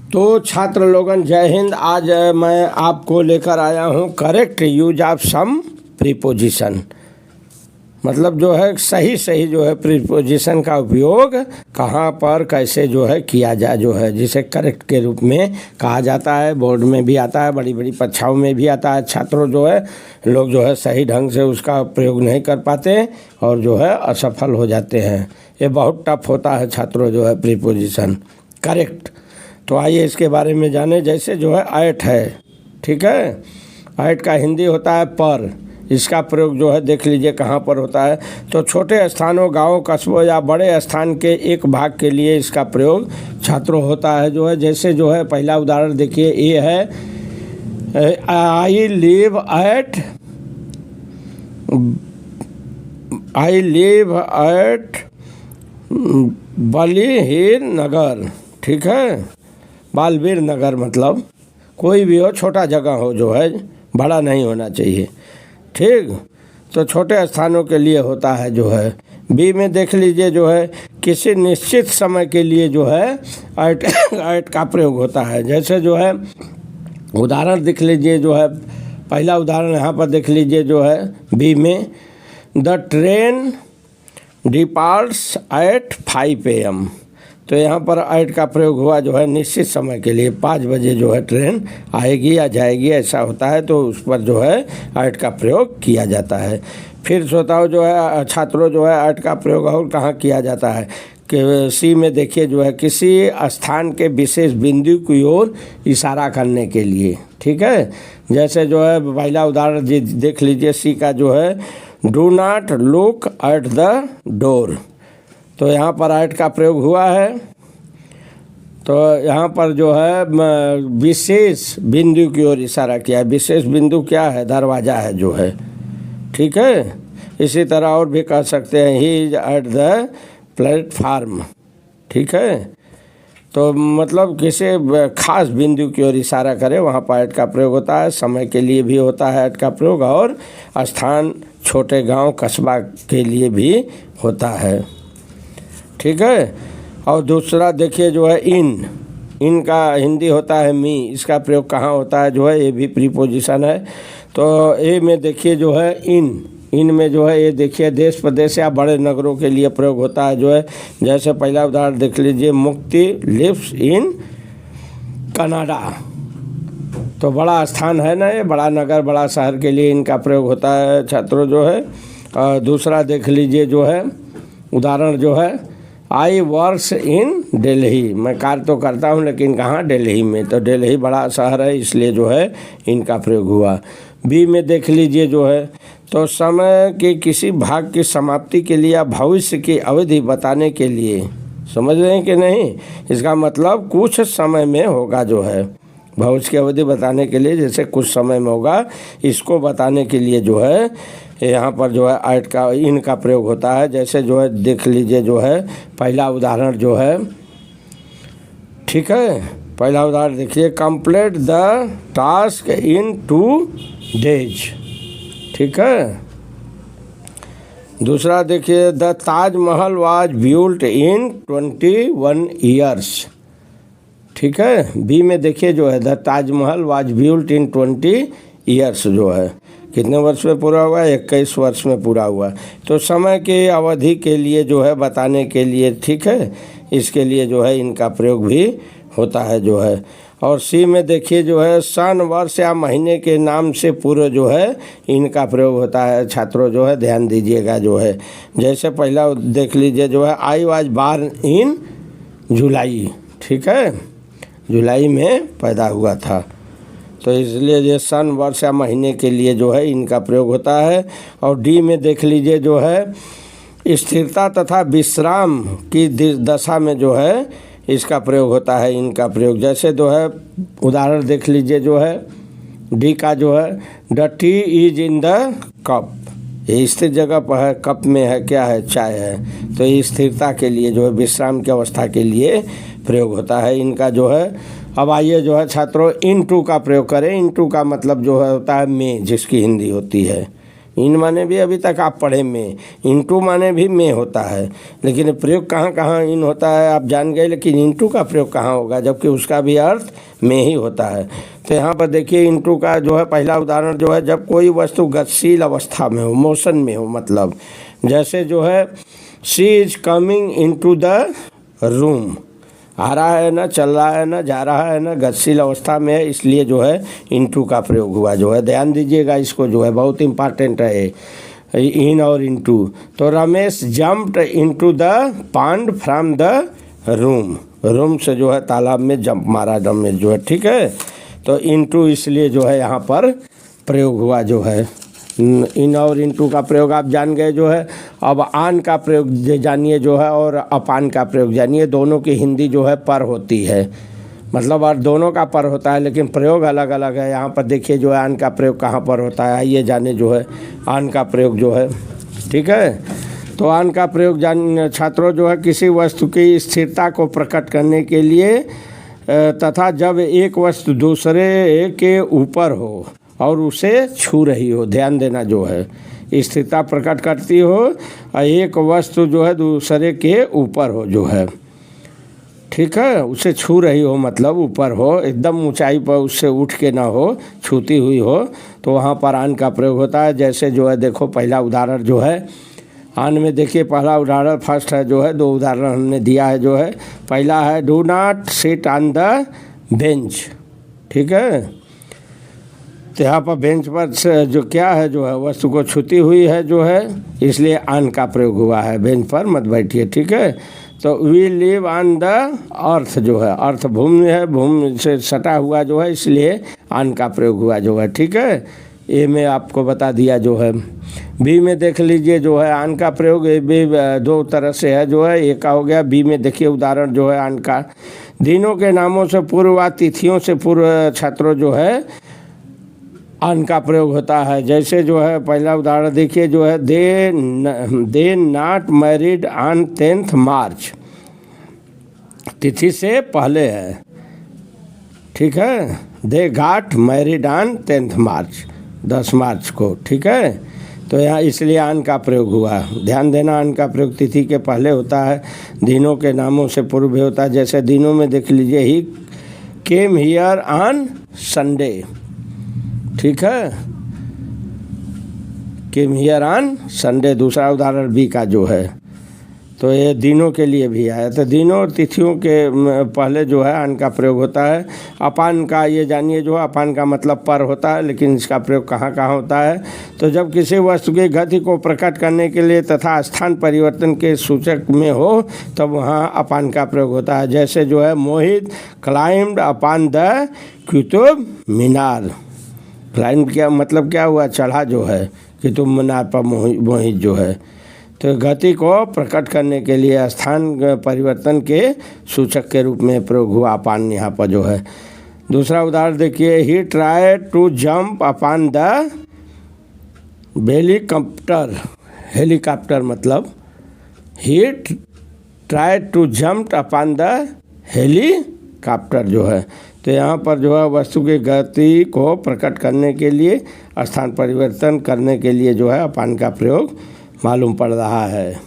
तो छात्र लोगन जय हिंद। आज मैं आपको लेकर आया हूँ correct use of some preposition, मतलब जो है सही जो है प्रीपोजिशन का उपयोग कहाँ पर कैसे जो है किया जाए, जो है जिसे करेक्ट के रूप में कहा जाता है। बोर्ड में भी आता है, बड़ी बड़ी परीक्षाओं में भी आता है। छात्रों जो है लोग जो है सही ढंग से उसका प्रयोग नहीं कर पाते और जो है असफल हो जाते हैं। ये बहुत टफ होता है छात्रों जो है प्रीपोजिशन करेक्ट। तो आइए इसके बारे में जाने। जैसे जो है ऐट है, ठीक है, ऐट का हिंदी होता है पर। इसका प्रयोग जो है देख लीजिए कहाँ पर होता है। तो छोटे स्थानों, गाँव, कस्बों या बड़े स्थान के एक भाग के लिए इसका प्रयोग छात्रों होता है जो है। जैसे जो है पहला उदाहरण देखिए, ये है आई लिव एट बलिहीर नगर, ठीक है। बालवीर नगर मतलब कोई भी हो, छोटा जगह हो, जो है बड़ा नहीं होना चाहिए, ठीक। तो छोटे स्थानों के लिए होता है जो है। बी में देख लीजिए जो है किसी निश्चित समय के लिए जो है ऐट का प्रयोग होता है। जैसे जो है उदाहरण देख लीजिए जो है, पहला उदाहरण यहाँ पर देख लीजिए जो है बी में, the train departs at 5 AM। तो यहाँ पर ऐट का प्रयोग हुआ जो है निश्चित समय के लिए, 5 बजे जो है ट्रेन आएगी या जाएगी, ऐसा होता है। तो उस पर जो है ऐट का प्रयोग किया जाता है। फिर श्रोताओं जो है छात्रों जो है ऐट का प्रयोग और कहाँ किया जाता है कि सी में देखिए जो है किसी स्थान के विशेष बिंदु की ओर इशारा करने के लिए, ठीक है। जैसे जो है पहला उदाहरण देख लीजिए सी का जो है, do not look at the door. तो यहाँ पर ऐट का प्रयोग हुआ है। तो यहाँ पर जो है विशेष बिंदु की ओर इशारा किया है। विशेष बिंदु क्या है? दरवाज़ा है जो है, ठीक है। इसी तरह और भी कह सकते हैं, he is at the platform, ठीक है। तो मतलब किसी खास बिंदु की ओर इशारा करे, वहाँ पर ऐट का प्रयोग होता है। समय के लिए भी होता है ऐट का प्रयोग, और स्थान, छोटे गांव, कस्बा के लिए भी होता है, ठीक है। और दूसरा देखिए जो है इन का हिंदी होता है मी। इसका प्रयोग कहाँ होता है जो है, ये भी प्रीपोजिशन है। तो ए में देखिए जो है इन में जो है ये देखिए देश प्रदेश या बड़े नगरों के लिए प्रयोग होता है जो है। जैसे पहला उदाहरण देख लीजिए, मुक्ति लिव्स इन कनाडा। तो बड़ा स्थान है ना, ये बड़ा नगर, बड़ा शहर के लिए इनका प्रयोग होता है छात्रों जो है। और दूसरा देख लीजिए जो है उदाहरण जो है, आई वर्क्स इन दिल्ली। मैं कार्य तो करता हूँ लेकिन कहाँ? दिल्ली में। तो दिल्ली बड़ा शहर है, इसलिए जो है इनका प्रयोग हुआ। बी में देख लीजिए जो है, तो समय के किसी भाग की समाप्ति के लिए या भविष्य की अवधि बताने के लिए, समझ रहे हैं कि नहीं? इसका मतलब कुछ समय में होगा जो है, भविष्य की अवधि बताने के लिए, जैसे कुछ समय में होगा, इसको बताने के लिए जो है यहाँ पर जो है ऐट का इन का प्रयोग होता है। जैसे जो है देख लीजिए जो है पहला उदाहरण जो है, ठीक है। पहला उदाहरण देखिए, complete the task in 2 days, ठीक है। दूसरा देखिए, the Taj Mahal was built in 21 years, ठीक है। बी में देखिए जो है, the Taj Mahal was built in 20 years जो है कितने वर्ष में पूरा हुआ? 21 वर्ष में पूरा हुआ। तो समय के अवधि के लिए जो है बताने के लिए, ठीक है, इसके लिए जो है इनका प्रयोग भी होता है जो है। और सी में देखिए जो है सन, वर्ष या महीने के नाम से पूर्व जो है इनका प्रयोग होता है छात्रों जो है, ध्यान दीजिएगा जो है। जैसे पहला देख लीजिए जो है, आई वाज बॉर्न इन जुलाई, ठीक है, जुलाई में पैदा हुआ था। तो इसलिए ये सन, वर्ष या महीने के लिए जो है इनका प्रयोग होता है। और डी में देख लीजिए जो है, स्थिरता तथा विश्राम की दशा में जो है इसका प्रयोग होता है, इनका प्रयोग। जैसे जो है उदाहरण देख लीजिए जो है डी का जो है, the T is in the cup. ये स्थिर जगह पर है, कप में है, क्या है? चाय है। तो ये स्थिरता के लिए जो है, विश्राम की अवस्था के लिए प्रयोग होता है इनका जो है। अब आइए जो है छात्रों इन टू का प्रयोग करें। इन टू का मतलब जो है होता है में, जिसकी हिंदी होती है। इन माने भी अभी तक आप पढ़े में, इंटू माने भी में होता है, लेकिन प्रयोग कहाँ कहाँ इन होता है आप जान गए, लेकिन इंटू का प्रयोग कहाँ होगा, जबकि उसका भी अर्थ में ही होता है। तो यहाँ पर देखिए इंटू का जो है पहला उदाहरण जो है, जब कोई वस्तु गतिशील अवस्था में हो, मोशन में हो, मतलब जैसे जो है she is coming into the room, आ रहा है ना, चल रहा है ना, जा रहा है ना, गतिशील अवस्था में है, इसलिए जो है इनटू का प्रयोग हुआ जो है। ध्यान दीजिएगा इसको, जो है बहुत इंपॉर्टेंट है इन और इनटू। तो Ramesh jumped into the pond from the room, room से जो है तालाब में जंप मारा रमेश जो है, ठीक है। तो इनटू इसलिए जो है यहाँ पर प्रयोग हुआ जो है। इन और इनटू का प्रयोग आप जान गए जो है। अब आन का प्रयोग जानिए जो है, और अपान का प्रयोग जानिए। दोनों की हिंदी जो है पर होती है, मतलब और दोनों का पर होता है, लेकिन प्रयोग अलग अलग है। यहाँ पर देखिए जो है आन का प्रयोग कहाँ पर होता है, आइए जाने जो है आन का प्रयोग जो है, ठीक है। तो आन का प्रयोग जान छात्रों जो है किसी वस्तु की स्थिरता को प्रकट करने के लिए तथा जब एक वस्तु दूसरे के ऊपर हो और उसे छू रही हो, ध्यान देना जो है स्थिरता प्रकट करती हो और एक वस्तु जो है दूसरे के ऊपर हो जो है, ठीक है, उसे छू रही हो, मतलब ऊपर हो, एकदम ऊंचाई पर उससे उठ के ना हो, छूती हुई हो, तो वहाँ पर आन का प्रयोग होता है। जैसे जो है देखो पहला उदाहरण जो है आन में, देखिए पहला उदाहरण फर्स्ट है जो है, दो उदाहरण हमने दिया है जो है। पहला है do not sit on the bench, ठीक है। तो यहाँ पर बेंच पर जो क्या है जो है वस्तु को छूती हुई है जो है, इसलिए आन का प्रयोग हुआ है, बेंच पर मत बैठिए, ठीक है। तो we live on the earth जो है, अर्थ भूमि है, भूमि से सटा हुआ जो है, इसलिए आन का प्रयोग हुआ जो है, ठीक है। ए में आपको बता दिया जो है। बी में देख लीजिए जो है आन का प्रयोग बी दो तरह से है जो है, एक का हो गया। बी में देखिए उदाहरण जो है आन का, दिनों के नामों से पूर्व व तिथियों से पूर्व छात्रों जो है आन का प्रयोग होता है। जैसे जो है पहला उदाहरण देखिए जो है, they not married on 10th मार्च, तिथि से पहले है, ठीक है। They got married on 10th मार्च, 10 मार्च को, ठीक है। तो यहाँ इसलिए आन का प्रयोग हुआ। ध्यान देना आन का प्रयोग तिथि के पहले होता है, दिनों के नामों से पूर्व भी होता है। जैसे दिनों में देख लीजिए ही केम हियर ऑन संडे, ठीक है, केम हियर ऑन संडे, दूसरा उदाहरण बी का जो है। तो ये दिनों के लिए भी आया। तो दिनों और तिथियों के पहले जो है आन का प्रयोग होता है। अपान का ये जानिए जो है, अपान का मतलब पर होता है, लेकिन इसका प्रयोग कहाँ कहाँ होता है। तो जब किसी वस्तु की गति को प्रकट करने के लिए तथा स्थान परिवर्तन के सूचक में हो, तब वहाँ अपान का प्रयोग होता है। जैसे जो है Mohit climbed upon the Qutub Minar, climb क्या मतलब क्या हुआ, चढ़ा जो है कुतुब मीनार पर मोहित जो है। तो गति को प्रकट करने के लिए स्थान परिवर्तन के सूचक के रूप में प्रयोग हुआ अपान यहाँ पर जो है। दूसरा उदाहरण देखिए, he try to jump upon the helicopter, helicopter मतलब he try to jump upon the helicopter जो है। तो यहाँ पर जो है वस्तु की गति को प्रकट करने के लिए, स्थान परिवर्तन करने के लिए जो है अपान का प्रयोग मालूम पड़ रहा है,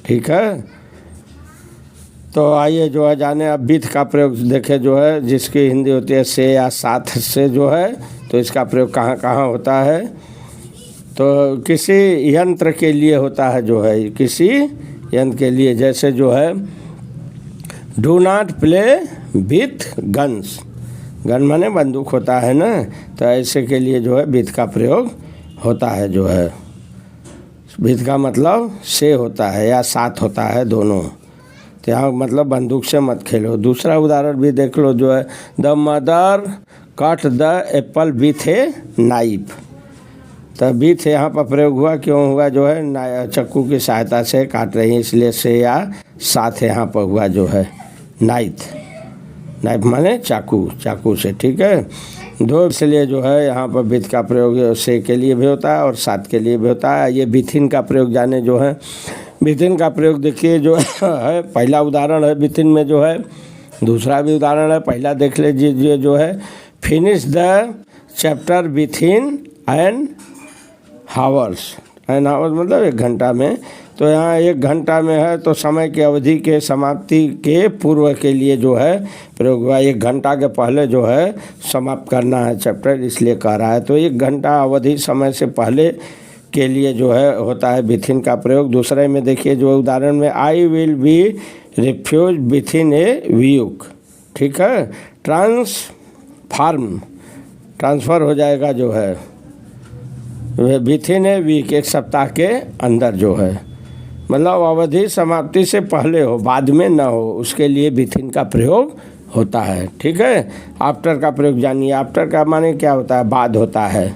ठीक है। तो आइए जो है जाने अब विथ का प्रयोग देखें जो है, जिसकी हिंदी होती है से या साथ से जो है। तो इसका प्रयोग कहाँ कहाँ होता है। तो किसी यंत्र के लिए होता है जो है, किसी यंत्र के लिए। जैसे जो है do not play with guns, gun माने बंदूक होता है ना, तो ऐसे के लिए जो है विथ का प्रयोग होता है जो है। विथ का मतलब से होता है या साथ होता है दोनों। तो यहाँ मतलब बंदूक से मत खेलो। दूसरा उदाहरण भी देख लो जो है, the mother cut the Apple with a knife. तो विथ यहाँ पर प्रयोग हुआ, क्यों हुआ जो है, चाकू की सहायता से काट रही है, इसलिए से या साथ यहाँ पर हुआ जो है नाइफ, नाइफ माने चाकू, चाकू से, ठीक है। दो इसलिए जो है यहाँ पर विथ का प्रयोग से के लिए भी होता है और साथ के लिए भी होता है। ये विथिन का प्रयोग जाने जो है, विथिन का प्रयोग देखिए जो है, पहला उदाहरण है विथिन में जो है, दूसरा भी उदाहरण है। पहला देख लीजिए जो है, finish the chapter within an hours, an hours मतलब 1 घंटा में। तो यहाँ 1 घंटा में है तो समय की अवधि के समाप्ति के पूर्व के लिए जो है प्रयोग हुआ। 1 घंटा के पहले जो है समाप्त करना है चैप्टर, इसलिए कह रहा है। तो 1 घंटा अवधि समय से पहले के लिए जो है होता है विथिन का प्रयोग। दूसरे में देखिए जो उदाहरण में, I will be refuse within a week, ठीक है। ट्रांसफ़र हो जाएगा जो है विथिन ए वीक, 1 सप्ताह के अंदर जो है, मतलब अवधि समाप्ति से पहले हो, बाद में ना हो, उसके लिए विथिन का प्रयोग होता है, ठीक है। आफ्टर का प्रयोग जानिए। आफ्टर का माने क्या होता है? बाद होता है।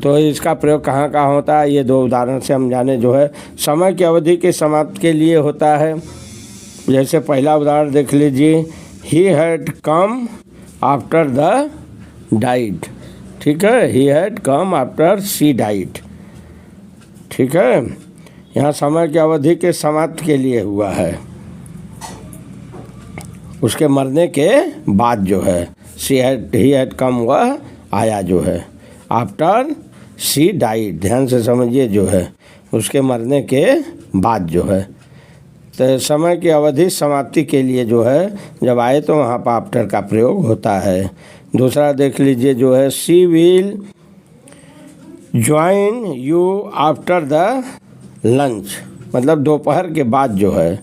तो इसका प्रयोग कहाँ कहाँ होता है, ये 2 उदाहरण से हम जाने। जो है समय की अवधि के समाप्त के लिए होता है। जैसे पहला उदाहरण देख लीजिए, he had come after the died, ठीक है। He had come after she died, ठीक है। यहाँ समय की अवधि के समाप्त के लिए हुआ है, उसके मरने के बाद जो है। ही हैड कम, वह आया जो है। आफ्टर शी डाइड, ध्यान से समझिए, जो है उसके मरने के बाद जो है। तो समय की अवधि समाप्ति के लिए जो है जब आए तो वहाँ पर आफ्टर का प्रयोग होता है। दूसरा देख लीजिए जो है, she will join you after the lunch, मतलब दोपहर के बाद जो है,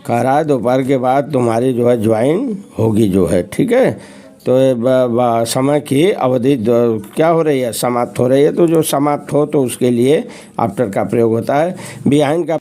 कह रहा है दोपहर के बाद तुम्हारी जो है ज्वाइन होगी जो है, ठीक है। तो समय की अवधि क्या हो रही है? समाप्त हो रही है। तो जो समाप्त हो तो उसके लिए आफ्टर का प्रयोग होता है। बिहाइंड का